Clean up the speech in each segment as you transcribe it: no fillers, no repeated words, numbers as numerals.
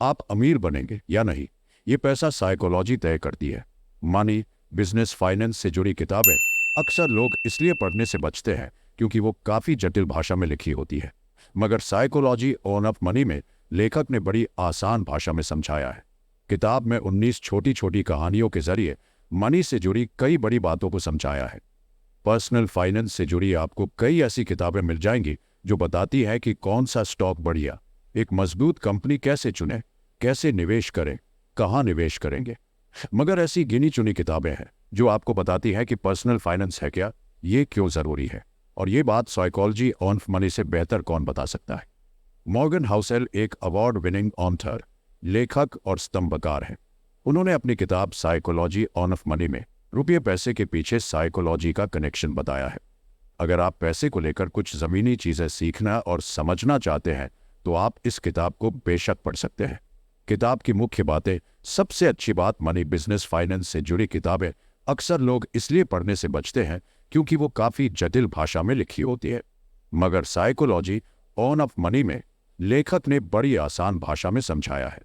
आप अमीर बनेंगे या नहीं, ये पैसा साइकोलॉजी तय करती है। मनी, बिजनेस, फाइनेंस से जुड़ी किताबें अक्सर लोग इसलिए पढ़ने से बचते हैं क्योंकि वो काफ़ी जटिल भाषा में लिखी होती है। मगर साइकोलॉजी ऑफ मनी में लेखक ने बड़ी आसान भाषा में समझाया है। किताब में 19 छोटी छोटी कहानियों के जरिए मनी से जुड़ी कई बड़ी बातों को समझाया है। पर्सनल फाइनेंस से जुड़ी आपको कई ऐसी किताबें मिल जाएंगी जो बताती हैं कि कौन सा स्टॉक बढ़िया, एक मजबूत कंपनी कैसे चुनें, कैसे निवेश करें, कहाँ निवेश करेंगे। मगर ऐसी गिनी चुनी किताबें हैं जो आपको बताती हैं कि पर्सनल फाइनेंस है क्या, ये क्यों ज़रूरी है, और ये बात साइकोलॉजी ऑफ मनी से बेहतर कौन बता सकता है। मॉर्गन हाउसेल एक अवार्ड विनिंग ऑथर, लेखक और स्तंभकार हैं। उन्होंने अपनी किताब साइकोलॉजी ऑफ मनी में रुपये पैसे के पीछे साइकोलॉजी का कनेक्शन बताया है। अगर आप पैसे को लेकर कुछ ज़मीनी चीज़ें सीखना और समझना चाहते हैं तो आप इस किताब को बेशक पढ़ सकते हैं। किताब की मुख्य बातें। सबसे अच्छी बात, मनी, बिजनेस, फाइनेंस से जुड़ी किताबें अक्सर लोग इसलिए पढ़ने से बचते हैं क्योंकि वो काफ़ी जटिल भाषा में लिखी होती है। मगर साइकोलॉजी ऑफ मनी में लेखक ने बड़ी आसान भाषा में समझाया है।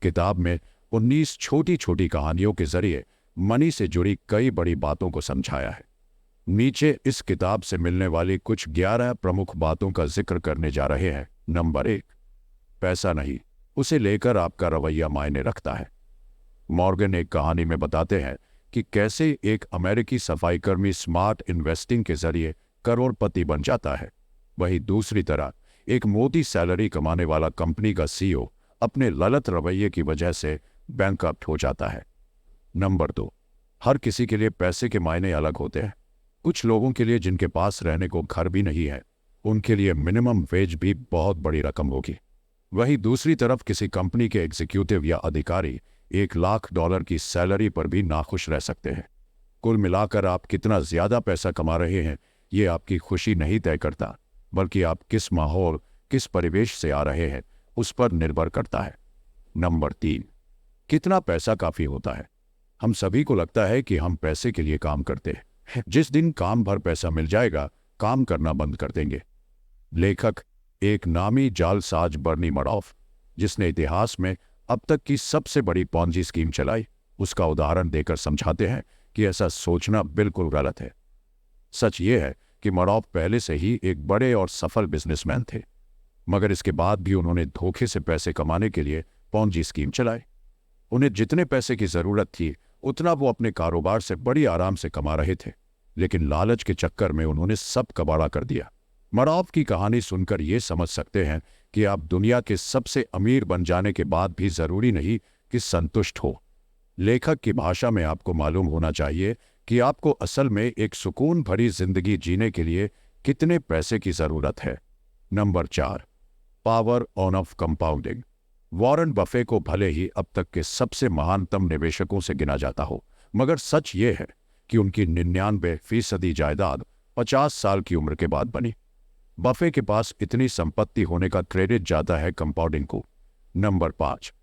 किताब में 19 छोटी छोटी कहानियों के जरिए मनी से जुड़ी कई बड़ी बातों को समझाया है। नीचे इस किताब से मिलने वाली कुछ 11 प्रमुख बातों का जिक्र करने जा रहे हैं। नंबर 1, पैसा नहीं, उसे लेकर आपका रवैया मायने रखता है। मॉर्गन एक कहानी में बताते हैं कि कैसे एक अमेरिकी सफाईकर्मी स्मार्ट इन्वेस्टिंग के जरिए करोड़पति बन जाता है। वहीं दूसरी तरह एक मोटी सैलरी कमाने वाला कंपनी का सीईओ अपने गलत रवैये की वजह से बैंकरप्ट हो जाता है। नंबर 2, हर किसी के लिए पैसे के मायने अलग होते हैं। कुछ लोगों के लिए जिनके पास रहने को घर भी नहीं है, उनके लिए मिनिमम वेज भी बहुत बड़ी रकम होगी। वहीं दूसरी तरफ किसी कंपनी के एग्जीक्यूटिव या अधिकारी $1,00,000 की सैलरी पर भी नाखुश रह सकते हैं। कुल मिलाकर आप कितना ज्यादा पैसा कमा रहे हैं, ये आपकी खुशी नहीं तय करता, बल्कि आप किस माहौल, किस परिवेश से आ रहे हैं, उस पर निर्भर करता है। नंबर 3, कितना पैसा काफी होता है। हम सभी को लगता है कि हम पैसे के लिए काम करते हैं। जिस दिन काम भर पैसा मिल जाएगा, काम करना बंद कर देंगे। लेखक एक नामी जालसाज बर्नी मडॉफ, जिसने इतिहास में अब तक की सबसे बड़ी पॉन्जी स्कीम चलाई, उसका उदाहरण देकर समझाते हैं कि ऐसा सोचना बिल्कुल गलत है। सच ये है कि मडॉफ पहले से ही एक बड़े और सफल बिजनेसमैन थे, मगर इसके बाद भी उन्होंने धोखे से पैसे कमाने के लिए पॉन्जी स्कीम चलाई। उन्हें जितने पैसे की जरूरत थी उतना वो अपने कारोबार से बड़ी आराम से कमा रहे थे, लेकिन लालच के चक्कर में उन्होंने सब कबाड़ा कर दिया। मडॉफ की कहानी सुनकर ये समझ सकते हैं कि आप दुनिया के सबसे अमीर बन जाने के बाद भी जरूरी नहीं कि संतुष्ट हो। लेखक की भाषा में आपको मालूम होना चाहिए कि आपको असल में एक सुकून भरी जिंदगी जीने के लिए कितने पैसे की जरूरत है। Number 4, power of compounding. Warren Buffett को भले ही अब तक के सबसे महानतम निवेशकों से गिना जाता हो, मगर सच ये है कि उनकी 99% जायदाद 50 साल की उम्र के बाद बनी। बफे के पास इतनी संपत्ति होने का क्रेडिट जाता है कंपाउंडिंग को। नंबर 5,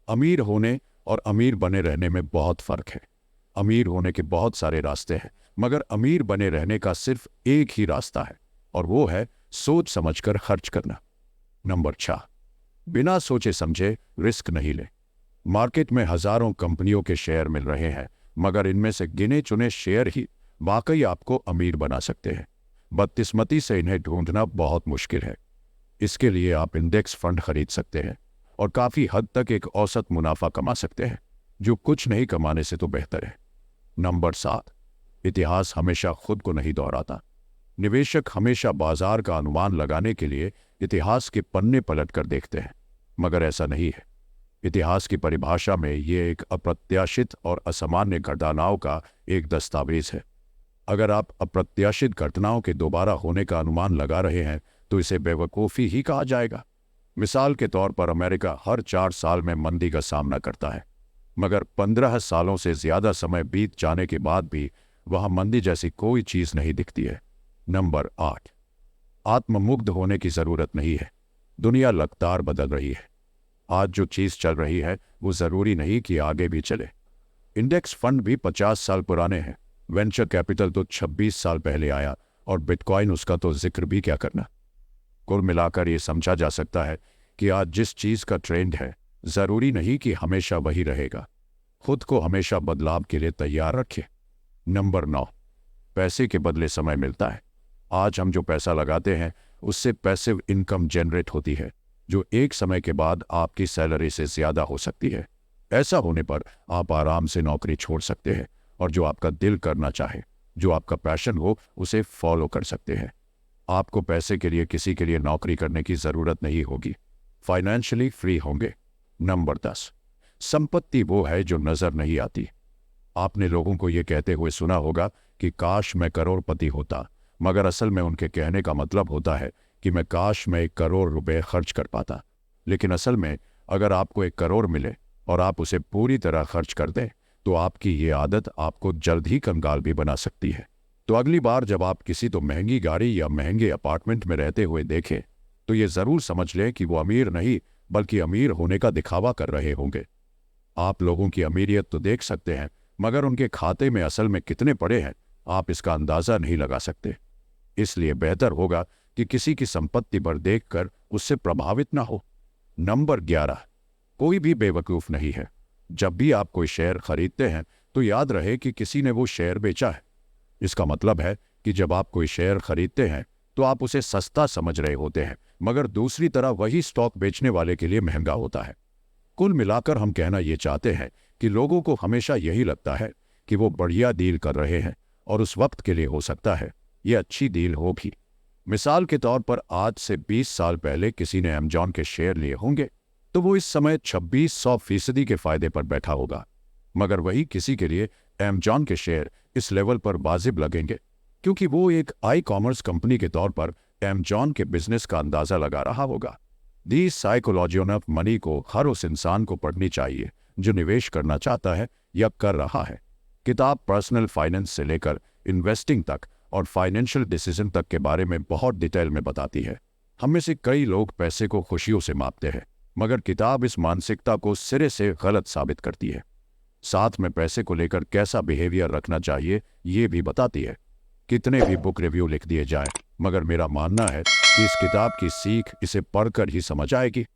अमीर होने और अमीर बने रहने में बहुत फर्क है। अमीर होने के बहुत सारे रास्ते हैं, मगर अमीर बने रहने का सिर्फ एक ही रास्ता है, और वो है सोच समझकर खर्च करना। नंबर 6, बिना सोचे समझे रिस्क नहीं ले। मार्केट में हजारों कंपनियों के शेयर मिल रहे हैं, मगर इनमें से गिने चुने शेयर ही वाकई आपको अमीर बना सकते हैं। बदकिस्मती से इन्हें ढूंढना बहुत मुश्किल है। इसके लिए आप इंडेक्स फंड खरीद सकते हैं और काफी हद तक एक औसत मुनाफा कमा सकते हैं, जो कुछ नहीं कमाने से तो बेहतर है। नंबर 7, इतिहास हमेशा खुद को नहीं दोहराता। निवेशक हमेशा बाजार का अनुमान लगाने के लिए इतिहास के पन्ने पलट कर देखते हैं, मगर ऐसा नहीं है। इतिहास की परिभाषा में ये एक अप्रत्याशित और असामान्य घटनाओं का एक दस्तावेज है। अगर आप अप्रत्याशित घटनाओं के दोबारा होने का अनुमान लगा रहे हैं तो इसे बेवकूफ़ी ही कहा जाएगा। मिसाल के तौर पर अमेरिका हर 4 साल में मंदी का सामना करता है, मगर 15 सालों से ज्यादा समय बीत जाने के बाद भी वहां मंदी जैसी कोई चीज नहीं दिखती है। नंबर 8, आत्ममुग्ध होने की जरूरत नहीं है। दुनिया लगातार बदल रही है। आज जो चीज चल रही है वो जरूरी नहीं कि आगे भी चले। इंडेक्स फंड भी 50 साल पुराने हैं। वेंचर कैपिटल तो 26 साल पहले आया, और बिटकॉइन उसका तो जिक्र भी क्या करना। कुल मिलाकर ये समझा जा सकता है कि आज जिस चीज का ट्रेंड है जरूरी नहीं कि हमेशा वही रहेगा। खुद को हमेशा बदलाव के लिए तैयार रखें। नंबर 9, पैसे के बदले समय मिलता है। आज हम जो पैसा लगाते हैं उससे पैसिव इनकम जनरेट होती है, जो एक समय के बाद आपकी सैलरी से ज्यादा हो सकती है। ऐसा होने पर आप आराम से नौकरी छोड़ सकते हैं और जो आपका दिल करना चाहे, जो आपका पैशन हो, उसे फॉलो कर सकते हैं। आपको पैसे के लिए किसी के लिए नौकरी करने की जरूरत नहीं होगी। फाइनेंशियली फ्री होंगे। नंबर 10, संपत्ति वो है जो नजर नहीं आती। आपने लोगों को यह कहते हुए सुना होगा कि काश मैं करोड़पति होता, मगर असल में उनके कहने का मतलब होता है कि मैं काश मैं 1 करोड़ रुपए खर्च कर पाता। लेकिन असल में अगर आपको 1 करोड़ मिले और आप उसे पूरी तरह खर्च कर दें, तो आपकी ये आदत आपको जल्द ही कंगाल भी बना सकती है। तो अगली बार जब आप किसी तो महंगी गाड़ी या महंगे अपार्टमेंट में रहते हुए देखें, तो ये जरूर समझ लें कि वो अमीर नहीं बल्कि अमीर होने का दिखावा कर रहे होंगे। आप लोगों की अमीरियत तो देख सकते हैं, मगर उनके खाते में असल में कितने पड़े हैं आप इसका अंदाजा नहीं लगा सकते। इसलिए बेहतर होगा कि किसी की संपत्ति पर देखकर उससे प्रभावित ना हो। नंबर 11, कोई भी बेवकूफ नहीं है। जब भी आप कोई शेयर खरीदते हैं तो याद रहे कि किसी ने वो शेयर बेचा है। इसका मतलब है कि जब आप कोई शेयर खरीदते हैं तो आप उसे सस्ता समझ रहे होते हैं, मगर दूसरी तरह वही स्टॉक बेचने वाले के लिए महंगा होता है। कुल मिलाकर हम कहना ये चाहते हैं कि लोगों को हमेशा यही लगता है कि वो बढ़िया डील कर रहे हैं, और उस वक्त के लिए हो सकता है ये अच्छी डील हो भी। मिसाल के तौर पर आज से 20 साल पहले किसी ने अमेजॉन के शेयर लिए होंगे, तो वो इस समय 2600% के फायदे पर बैठा होगा। मगर वही किसी के लिए अमेजॉन के शेयर इस लेवल पर वाजिब लगेंगे क्योंकि वो एक आई कॉमर्स कंपनी के तौर पर अमेजॉन के बिजनेस का अंदाजा लगा रहा होगा। दी साइकोलॉजी ऑफ मनी को हर उस इंसान को पढ़नी चाहिए जो निवेश करना चाहता है या कर रहा है। किताब पर्सनल फाइनेंस से लेकर इन्वेस्टिंग तक और फाइनेंशियल डिसीजन तक के बारे में बहुत डिटेल में बताती है। हम में से कई लोग पैसे को खुशियों से मापते हैं, मगर किताब इस मानसिकता को सिरे से गलत साबित करती है। साथ में पैसे को लेकर कैसा बिहेवियर रखना चाहिए ये भी बताती है। कितने भी बुक रिव्यू लिख दिए जाएं, मगर मेरा मानना है कि इस किताब की सीख इसे पढ़कर ही समझ आएगी।